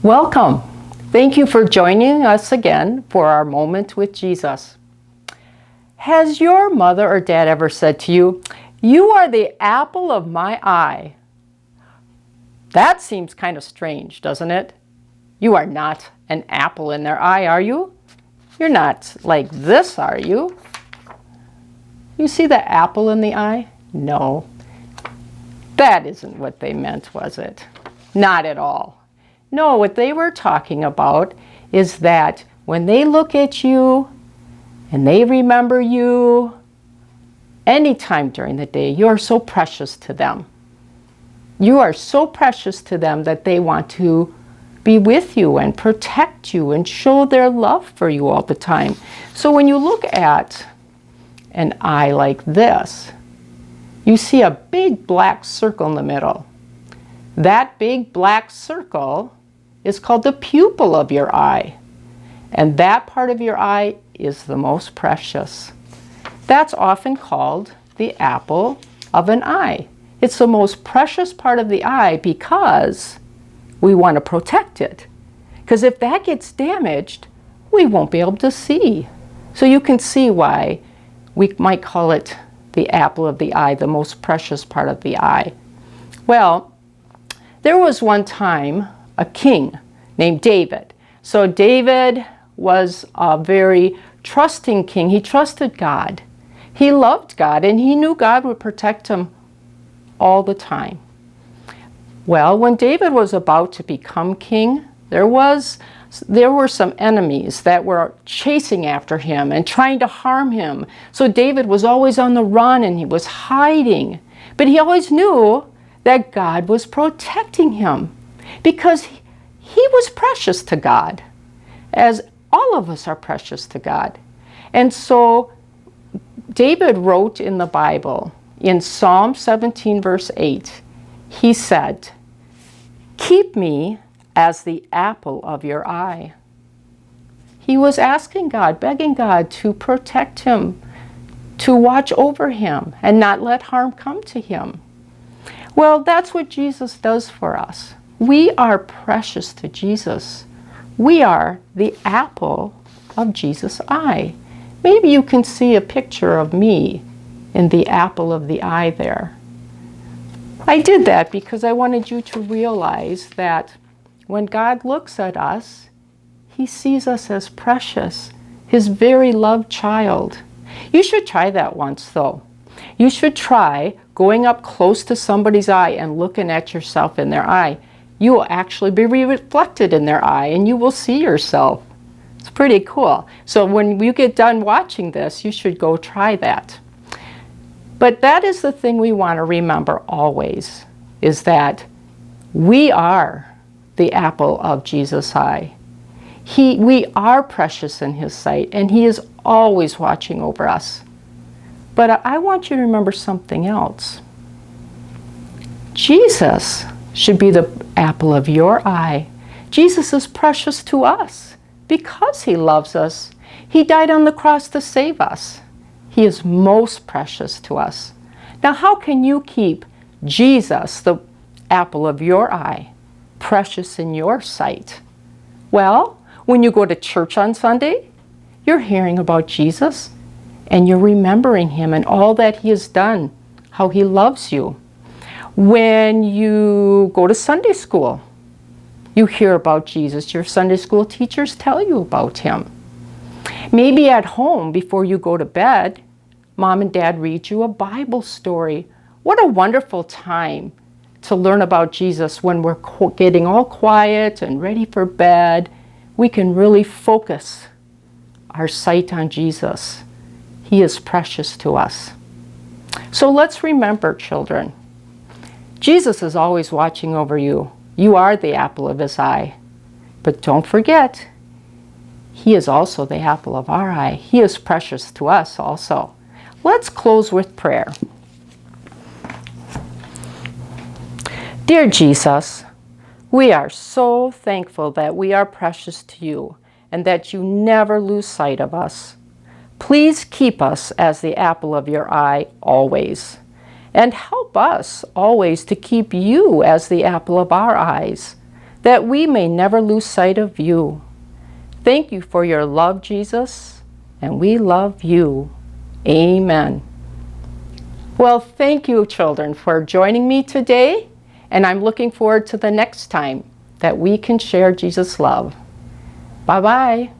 Welcome. Thank you for joining us again for our moment with Jesus. Has your mother or dad ever said to you, "You are the apple of my eye"? That seems kind of strange, doesn't it? You are not an apple in their eye, are you? You're not like this, are you? You see the apple in the eye? No. That isn't what they meant, was it? Not at all. No, what they were talking about is that when they look at you and they remember you, anytime during the day, you are so precious to them. You are so precious to them that they want to be with you and protect you and show their love for you all the time. So when you look at an eye like this, you see a big black circle in the middle. That big black circle is called the pupil of your eye. And that part of your eye is the most precious. That's often called the apple of an eye. It's the most precious part of the eye because we want to protect it. Because if that gets damaged, we won't be able to see. So you can see why we might call it the apple of the eye, the most precious part of the eye. Well, there was one time a king named David. So David was a very trusting king. He trusted God. He loved God, and he knew God would protect him all the time. Well, when David was about to become king, there were some enemies that were chasing after him and trying to harm him. So David was always on the run and he was hiding. But he always knew that God was protecting him because he was precious to God, as all of us are precious to God. And so David wrote in the Bible, in Psalm 17, verse 8, he said, "Keep me as the apple of your eye." He was asking God, begging God to protect him, to watch over him, and not let harm come to him. Well, that's what Jesus does for us. We are precious to Jesus. We are the apple of Jesus' eye. Maybe you can see a picture of me in the apple of the eye there. I did that because I wanted you to realize that when God looks at us, he sees us as precious, his very loved child. You should try that once, though. You should try going up close to somebody's eye and looking at yourself in their eye. You will actually be reflected in their eye and you will see yourself. It's pretty cool. So when you get done watching this, you should go try that. But that is the thing we want to remember always, is that we are the apple of Jesus' eye. We are precious in his sight, and he is always watching over us. But I want you to remember something else. Jesus should be the apple of your eye. Jesus is precious to us because he loves us. He died on the cross to save us. He is most precious to us. Now, how can you keep Jesus, the apple of your eye, precious in your sight? Well, when you go to church on Sunday, you're hearing about Jesus and you're remembering him and all that he has done, how he loves you. When you go to Sunday school, you hear about Jesus. Your Sunday school teachers tell you about him. Maybe at home, before you go to bed, Mom and Dad read you a Bible story. What a wonderful time to learn about Jesus when we're getting all quiet and ready for bed. We can really focus our sight on Jesus. He is precious to us. So let's remember, children, Jesus is always watching over you. You are the apple of his eye. But don't forget, he is also the apple of our eye. He is precious to us also. Let's close with prayer. Dear Jesus, we are so thankful that we are precious to you and that you never lose sight of us. Please keep us as the apple of your eye always. And help us always to keep you as the apple of our eyes. that we may never lose sight of you. Thank you for your love, Jesus, and we love you. Amen. Well, thank you, children, for joining me today, and I'm looking forward to the next time that we can share Jesus' love. Bye-bye.